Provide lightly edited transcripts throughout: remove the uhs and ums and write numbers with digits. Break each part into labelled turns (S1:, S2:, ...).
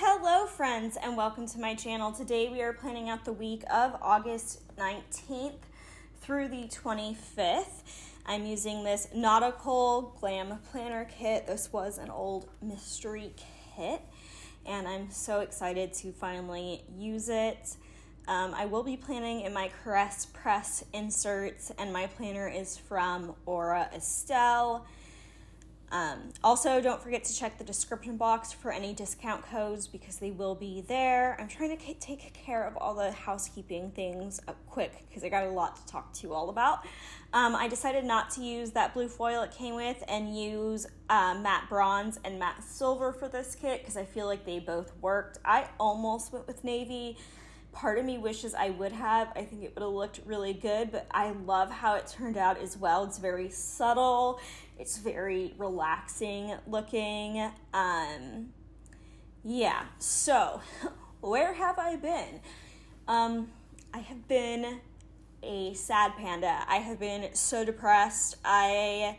S1: Hello friends and welcome to my channel. Today we are planning out the week of August 19th through the 25th. I'm using this Nautical Glam Planner Kit. This was an old mystery kit and I'm so excited to finally use it. I will be planning in my Caress Press inserts and my planner is from Aura Estelle. Also, don't forget to check the description box for any discount codes because they will be there. I'm trying to take care of all the housekeeping things up quick because I got a lot to talk to you all about. I decided not to use that blue foil it came with and use matte bronze and matte silver for this kit because I feel like they both worked. I almost went with navy. Part of me wishes I would have. I think it would have looked really good, but I love how it turned out as well. It's very subtle. It's very relaxing looking. Yeah, so where have I been? I have been a sad panda. I have been so depressed. I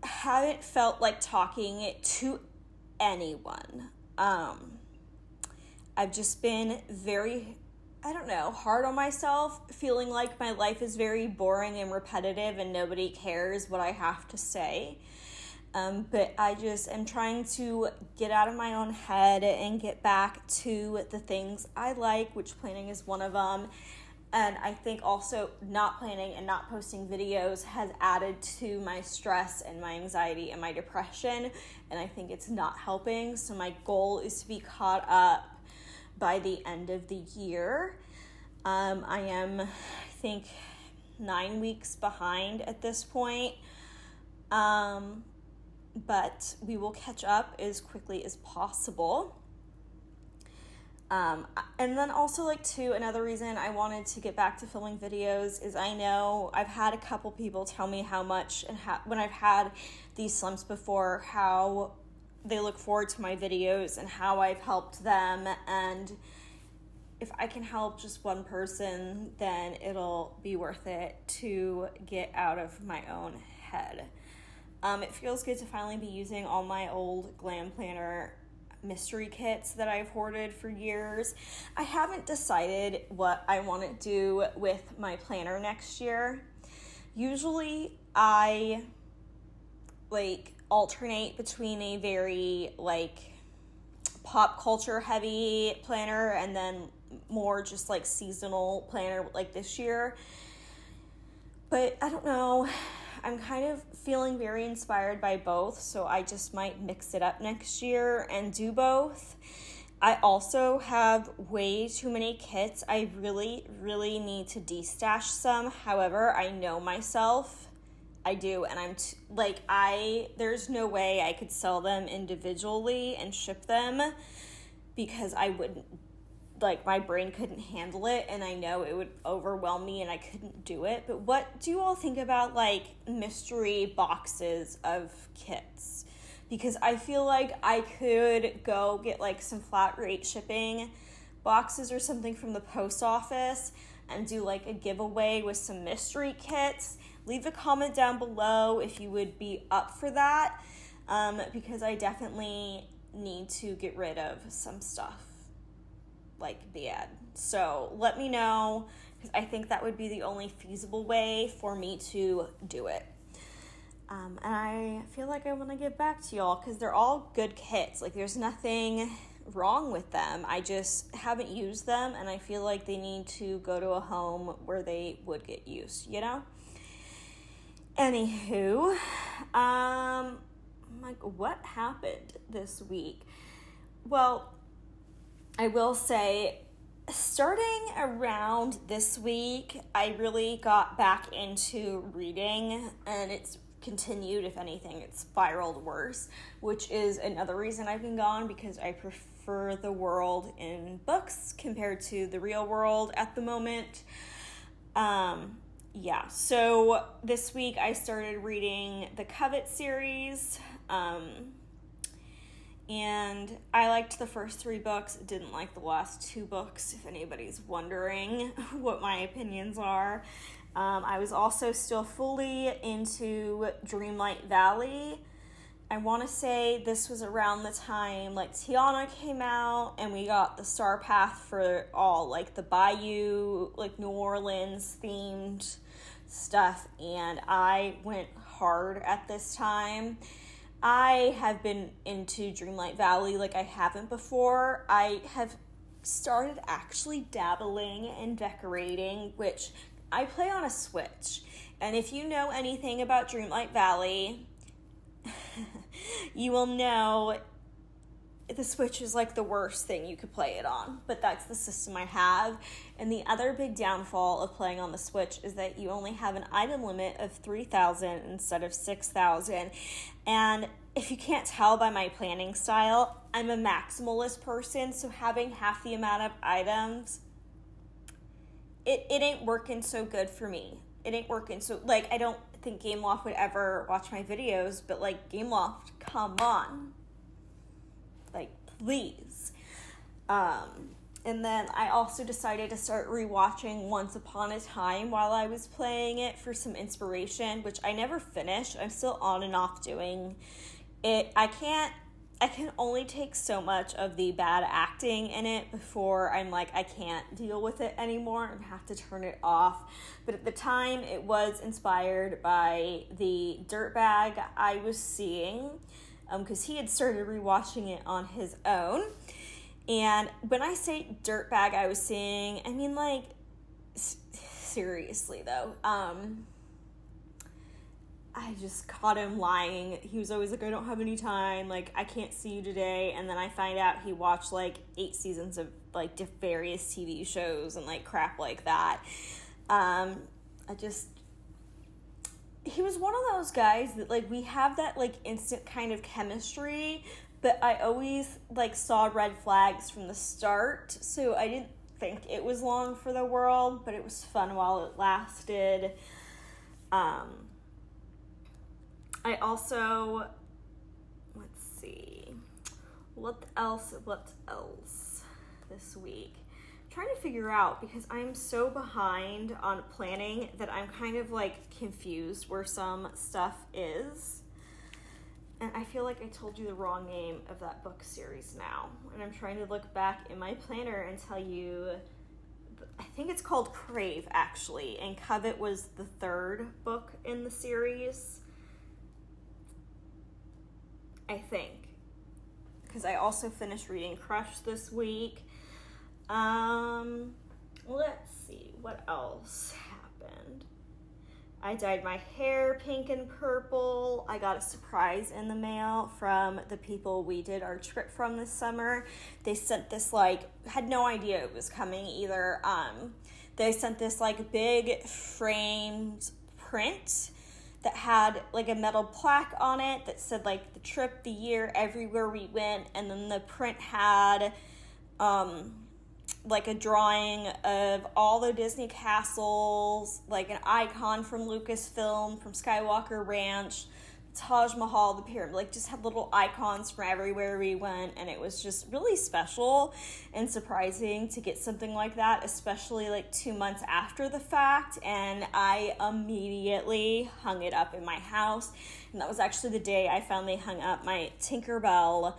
S1: haven't felt like talking to anyone. I've just been very, hard on myself, feeling like my life is very boring and repetitive and nobody cares what I have to say. But I just am trying to get out of my own head and get back to the things I like, which planning is one of them. And I think also not planning and not posting videos has added to my stress and my anxiety and my depression. And I think it's not helping. So my goal is to be caught up by the end of the year. I am, I think, 9 weeks behind at this point. But we will catch up as quickly as possible. And then also another reason I wanted to get back to filming videos is I know I've had a couple people tell me how much and when I've had these slumps before, how they look forward to my videos and how I've helped them, and if I can help just one person, then it'll be worth it to get out of my own head. It feels good to finally be using all my old Glam Planner mystery kits that I've hoarded for years. I haven't decided what I want to do with my planner next year. Usually I alternate between a very pop culture heavy planner and then more just seasonal planner like this year. But I don't know, I'm kind of feeling very inspired by both, so I just might mix it up next year and do both. I also have way too many kits. I really need to destash some. However, I know myself. I do, and I'm there's no way I could sell them individually and ship them because I wouldn't, my brain couldn't handle it, and I know it would overwhelm me and I couldn't do it. But what do you all think about mystery boxes of kits? Because I feel like I could go get some flat rate shipping boxes or something from the post office and do a giveaway with some mystery kits. Leave a comment down below if you would be up for that, because I definitely need to get rid of some stuff bad. So let me know, because I think that would be the only feasible way for me to do it. And I feel like I want to get back to y'all because they're all good kits. There's nothing wrong with them. I just haven't used them, and I feel like they need to go to a home where they would get used, Anywho, what happened this week? Well, I will say, starting around this week, I really got back into reading, and it's continued. If anything, it's spiraled worse, which is another reason I've been gone, because I prefer the world in books compared to the real world at the moment. So this week I started reading the Covet series, and I liked the first 3 books, didn't like the last 2 books, if anybody's wondering what my opinions are. I was also still fully into Dreamlight Valley, I want to say this was around the time like Tiana came out, and we got the Star Path for all like the Bayou, like New Orleans themed stuff, and I went hard at this time. I have been into Dreamlight Valley like I haven't before. I have started actually dabbling in decorating, which I play on a Switch. And if you know anything about Dreamlight Valley, you will know the Switch is like the worst thing you could play it on, but that's the system I have. And the other big downfall of playing on the Switch is that you only have an item limit of 3,000 instead of 6,000. And if you can't tell by my planning style, I'm a maximalist person, so having half the amount of items, it ain't working so good for me. It ain't working so, like, I don't think Gameloft would ever watch my videos, but like, Gameloft, come on. Like, please. And then I also decided to start rewatching Once Upon a Time while I was playing it for some inspiration, which I never finished. I'm still on and off doing it. I can only take so much of the bad acting in it before I'm like, I can't deal with it anymore and have to turn it off. But at the time, it was inspired by the dirtbag I was seeing, because he had started rewatching it on his own. And when I say dirtbag I was seeing, I mean, like, seriously though, I just caught him lying. He was always like, I don't have any time, like, I can't see you today. And then I find out he watched like 8 seasons of like various TV shows and like crap like that. He was one of those guys that like, we have that like instant kind of chemistry, but I always like saw red flags from the start, so I didn't think it was long for the world, but it was fun while it lasted. I also, let's see, what else this week? I'm trying to figure out, because I'm so behind on planning that I'm kind of like confused where some stuff is. And I feel like I told you the wrong name of that book series now. And I'm trying to look back in my planner and tell you, I think it's called Crave, actually. And Covet was the 3rd book in the series, I think. Because I also finished reading Crush this week. Let's see, what else happened? I dyed my hair pink and purple. I got a surprise in the mail from the people we did our trip from this summer. They sent this, like, had no idea it was coming either. They sent this, like, big framed print that had, like, a metal plaque on it that said, like, the trip, the year, everywhere we went. And then the print had, like a drawing of all the Disney castles, like an icon from Lucasfilm, from Skywalker Ranch, Taj Mahal, the pyramid, like just had little icons from everywhere we went, and it was just really special and surprising to get something like that, especially like 2 months after the fact. And I immediately hung it up in my house, and that was actually the day I finally hung up my Tinkerbell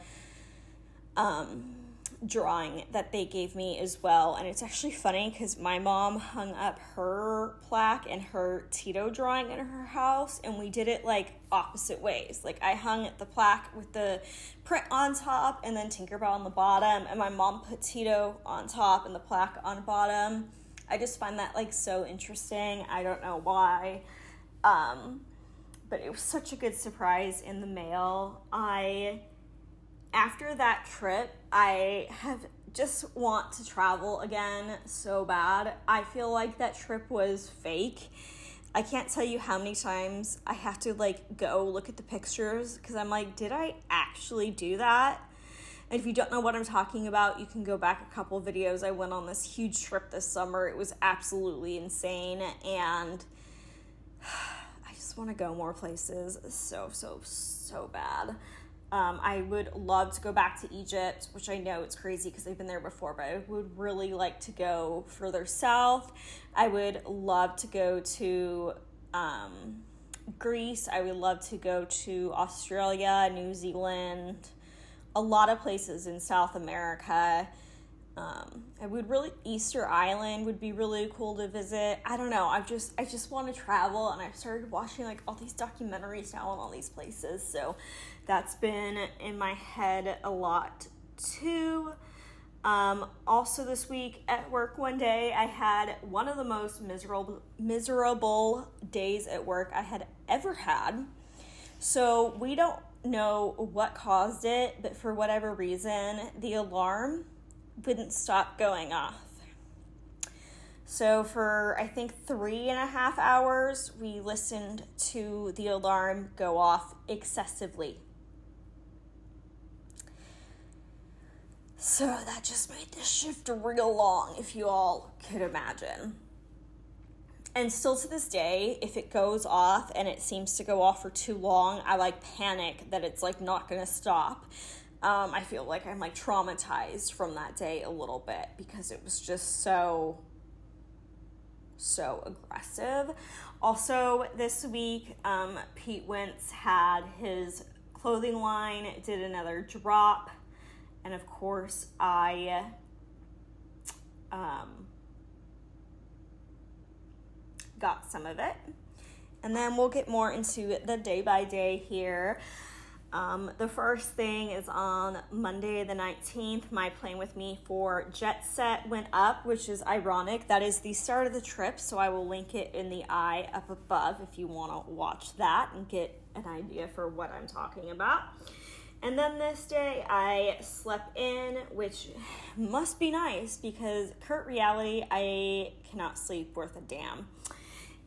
S1: drawing that they gave me as well. And it's actually funny because my mom hung up her plaque and her Tito drawing in her house, and we did it like opposite ways. Like I hung the plaque with the print on top and then Tinkerbell on the bottom, and my mom put Tito on top and the plaque on the bottom. I just find that like so interesting. I don't know why, but it was such a good surprise in the mail. After that trip, I have just want to travel again so bad. I feel like that trip was fake. I can't tell you how many times I have to like go look at the pictures because I'm like, did I actually do that? And if you don't know what I'm talking about, you can go back a couple videos. I went on this huge trip this summer. It was absolutely insane, and I just want to go more places so bad. I would love to go back to Egypt, which I know it's crazy because I've been there before, but I would really like to go further south. I would love to go to Greece. I would love to go to Australia, New Zealand, a lot of places in South America. Easter Island would be really cool to visit. I don't know. I just want to travel, and I've started watching like all these documentaries now on all these places. So that's been in my head a lot too. Also this week at work one day, I had one of the most miserable days at work I had ever had. So we don't know what caused it, but for whatever reason, the alarm wouldn't stop going off. So for, I think, 3.5 hours, we listened to the alarm go off excessively. So that just made this shift real long, if you all could imagine. And still to this day, if it goes off and it seems to go off for too long, I like panic that it's like not going to stop. I feel like I'm like traumatized from that day a little bit because it was just so aggressive. Also this week, Pete Wentz had his clothing line, did another drop. And of course, I got some of it. And then we'll get more into the day by day here. The first thing is on Monday the 19th, my plan with me for Jet Set went up, which is ironic. That is the start of the trip, so I will link it in the eye up above if you want to watch that and get an idea for what I'm talking about. And then this day I slept in, which must be nice because current reality, I cannot sleep worth a damn.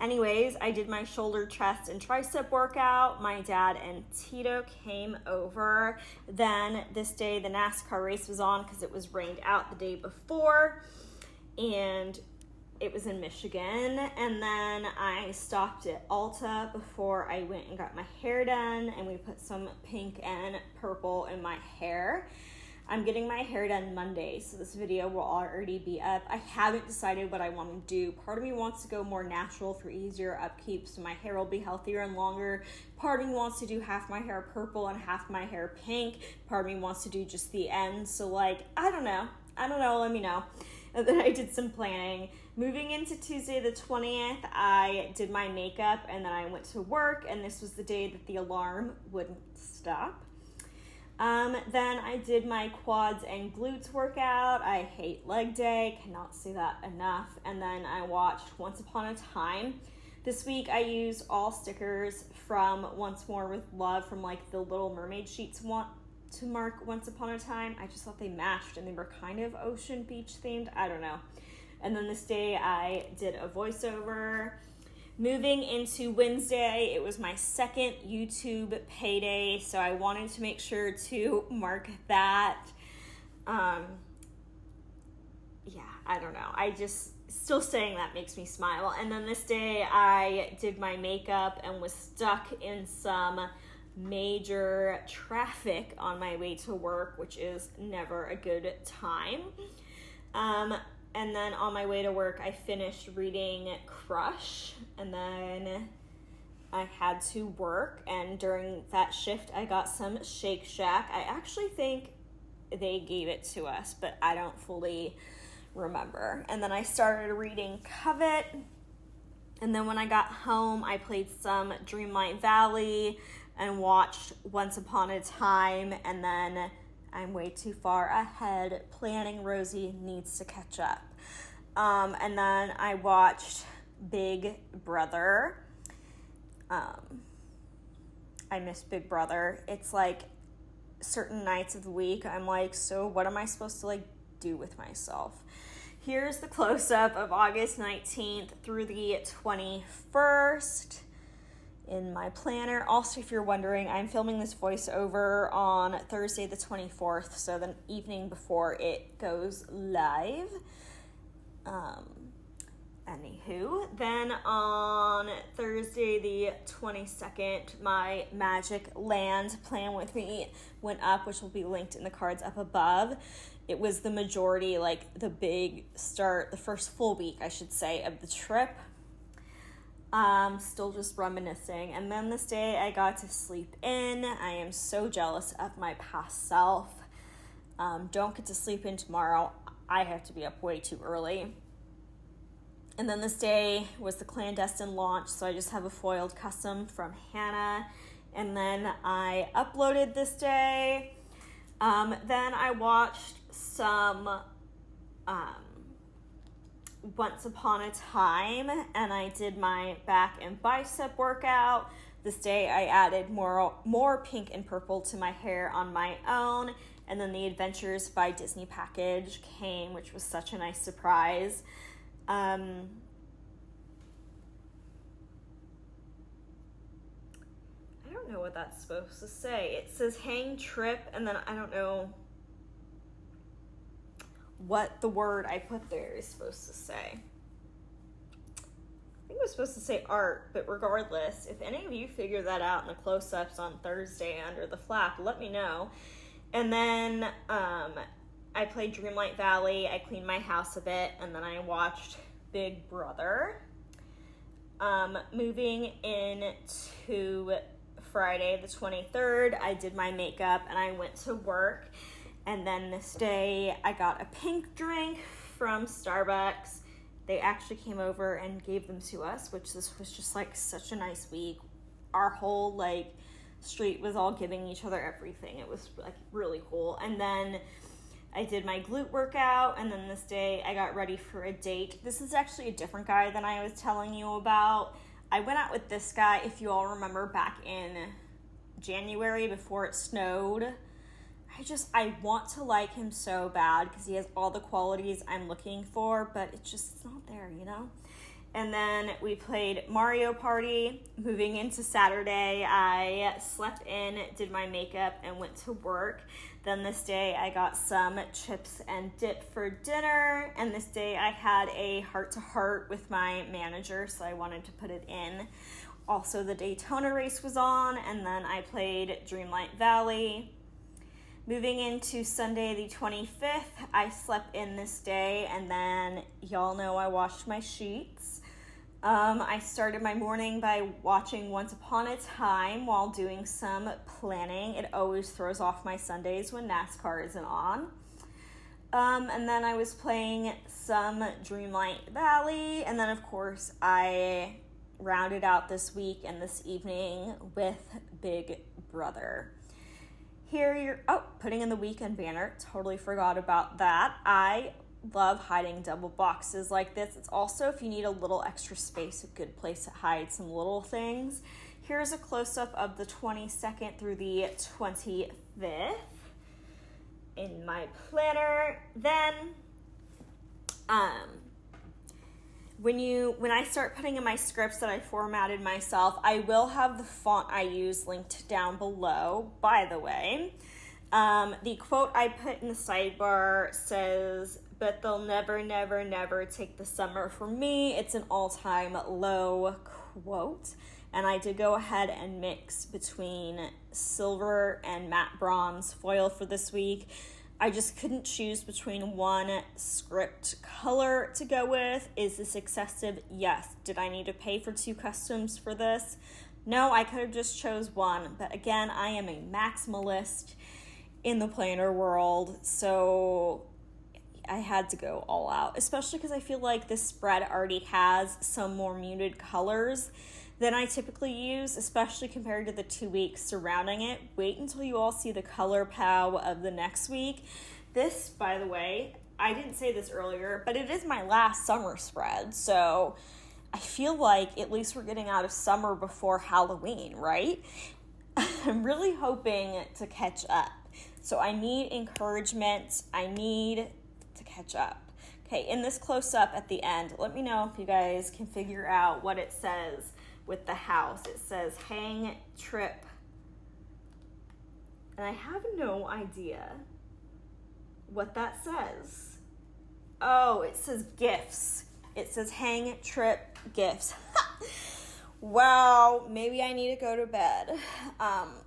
S1: Anyways, I did my shoulder, chest, and tricep workout. My dad and Tito came over. Then this day the NASCAR race was on because it was rained out the day before. And it was in Michigan. And then I stopped at Ulta before I went and got my hair done. And we put some pink and purple in my hair. I'm getting my hair done Monday, so this video will already be up. I haven't decided what I want to do. Part of me wants to go more natural for easier upkeep, so my hair will be healthier and longer. Part of me wants to do half my hair purple and half my hair pink. Part of me wants to do just the ends, so like, I don't know, let me know. And then I did some planning. Moving into Tuesday the 20th, I did my makeup, and then I went to work, and this was the day that the alarm wouldn't stop. Then I did my quads and glutes workout. I hate leg day, cannot say that enough. And then I watched Once Upon a Time. This week I used all stickers from Once More with Love from like the Little Mermaid sheets to mark Once Upon a Time. I just thought they matched and they were kind of ocean beach themed. I don't know. And then this day I did a voiceover. Moving into Wednesday, it was my second YouTube payday, so I wanted to make sure to mark that. I don't know. I just, still saying that makes me smile. And then this day, I did my makeup and was stuck in some major traffic on my way to work, which is never a good time. And then on my way to work, I finished reading Crush, and then I had to work, and during that shift, I got some Shake Shack. I actually think they gave it to us, but I don't fully remember. And then I started reading Covet, and then when I got home, I played some Dreamlight Valley and watched Once Upon a Time, and then I'm way too far ahead planning Rosey Needs to Catch Up. And then I watched Big Brother. I miss Big Brother. It's like certain nights of the week I'm like, so what am I supposed to like do with myself? Here's the close-up of August 19th through the 21st. In my planner. Also, if you're wondering, I'm filming this voiceover on Thursday the 24th, so the evening before it goes live. Anywho, then on Thursday the 22nd, my Magic Land plan with me went up, which will be linked in the cards up above. It was the majority, like the big start, the first full week, I should say, of the trip. Still just reminiscing. And then this day I got to sleep in. I am so jealous of my past self. Don't get to sleep in tomorrow. I have to be up way too early. And then this day was the clandestine launch, so I just have a foiled custom from Hannah. And then I uploaded this day. Then I watched some Once Upon a Time, and I did my back and bicep workout. This day I added more pink and purple to my hair on my own, and then the Adventures by Disney package came, which was such a nice surprise. I don't know what that's supposed to say. It says hang trip, and then I don't know what the word I put there is supposed to say. I think it was supposed to say art, but regardless, if any of you figure that out in the close-ups on Thursday under the flap, let me know. And then I played Dreamlight Valley, I cleaned my house a bit, and then I watched Big Brother. Moving into Friday the 23rd, I did my makeup and I went to work. And then this day I got a pink drink from Starbucks. They actually came over and gave them to us, which this was just like such a nice week. Our whole like street was all giving each other everything. It was like really cool. And then I did my glute workout, and then this day I got ready for a date. This is actually a different guy than I was telling you about. I went out with this guy, if you all remember, back in January before it snowed. I want to like him so bad because he has all the qualities I'm looking for, but it's not there, you know? And then we played Mario Party. Moving into Saturday, I slept in, did my makeup, and went to work. Then this day I got some chips and dip for dinner, and this day I had a heart-to-heart with my manager, so I wanted to put it in. Also, the Daytona race was on, and then I played Dreamlight Valley. Moving into Sunday the 25th, I slept in this day, and then y'all know I washed my sheets. I started my morning by watching Once Upon a Time while doing some planning. It always throws off my Sundays when NASCAR isn't on. And then I was playing some Dreamlight Valley, and then of course I rounded out this week and this evening with Big Brother. Here putting in the weekend banner. Totally forgot about that. I love hiding double boxes like this. It's also, if you need a little extra space, a good place to hide some little things. Here's a close-up of the 22nd through the 25th in my planner. Then, when I start putting in my scripts that I formatted myself, I will have the font I use linked down below, by the way. The quote I put in the sidebar says, "But they'll never, never, never take the summer from me." It's an all-time low quote. And I did go ahead and mix between silver and matte bronze foil for this week. I just couldn't choose between one script color to go with. Is this excessive? Yes. Did I need to pay for 2 customs for this? No, I could have just chose one. But again, I am a maximalist in the planner world, so I had to go all out, especially because I feel like this spread already has some more muted colors than I typically use, especially compared to the 2 weeks surrounding it. Wait until you all see the color pow of the next week. This, by the way, I didn't say this earlier, but it is my last summer spread, so I feel like at least we're getting out of summer before Halloween, right? I'm really hoping to catch up. So I need encouragement. I need to catch up. Okay, in this close-up at the end, let me know if you guys can figure out what it says with the house. It says hang trip. And I have no idea what that says. Oh, it says gifts. It says hang trip gifts. Wow, maybe I need to go to bed.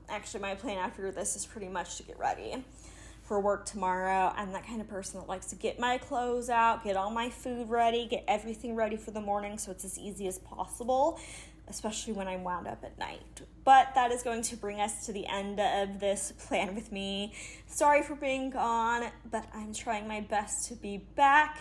S1: Actually, my plan after this is pretty much to get ready. for work tomorrow. I'm that kind of person that likes to get my clothes out, get all my food ready, get everything ready for the morning so it's as easy as possible, especially when I'm wound up at night. But that is going to bring us to the end of this plan with me. Sorry for being gone, but I'm trying my best to be back.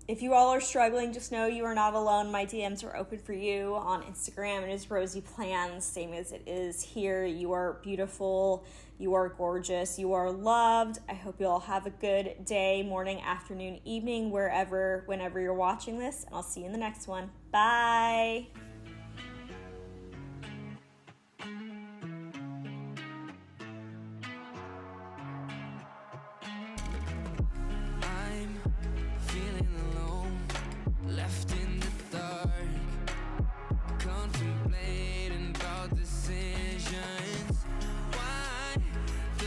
S1: If you all are struggling, just know you are not alone. My DMs are open for you on Instagram. It is RoseyPlans, same as it is here. You are beautiful. You are gorgeous. You are loved. I hope you all have a good day, morning, afternoon, evening, whenever you're watching this. And I'll see you in the next one. Bye.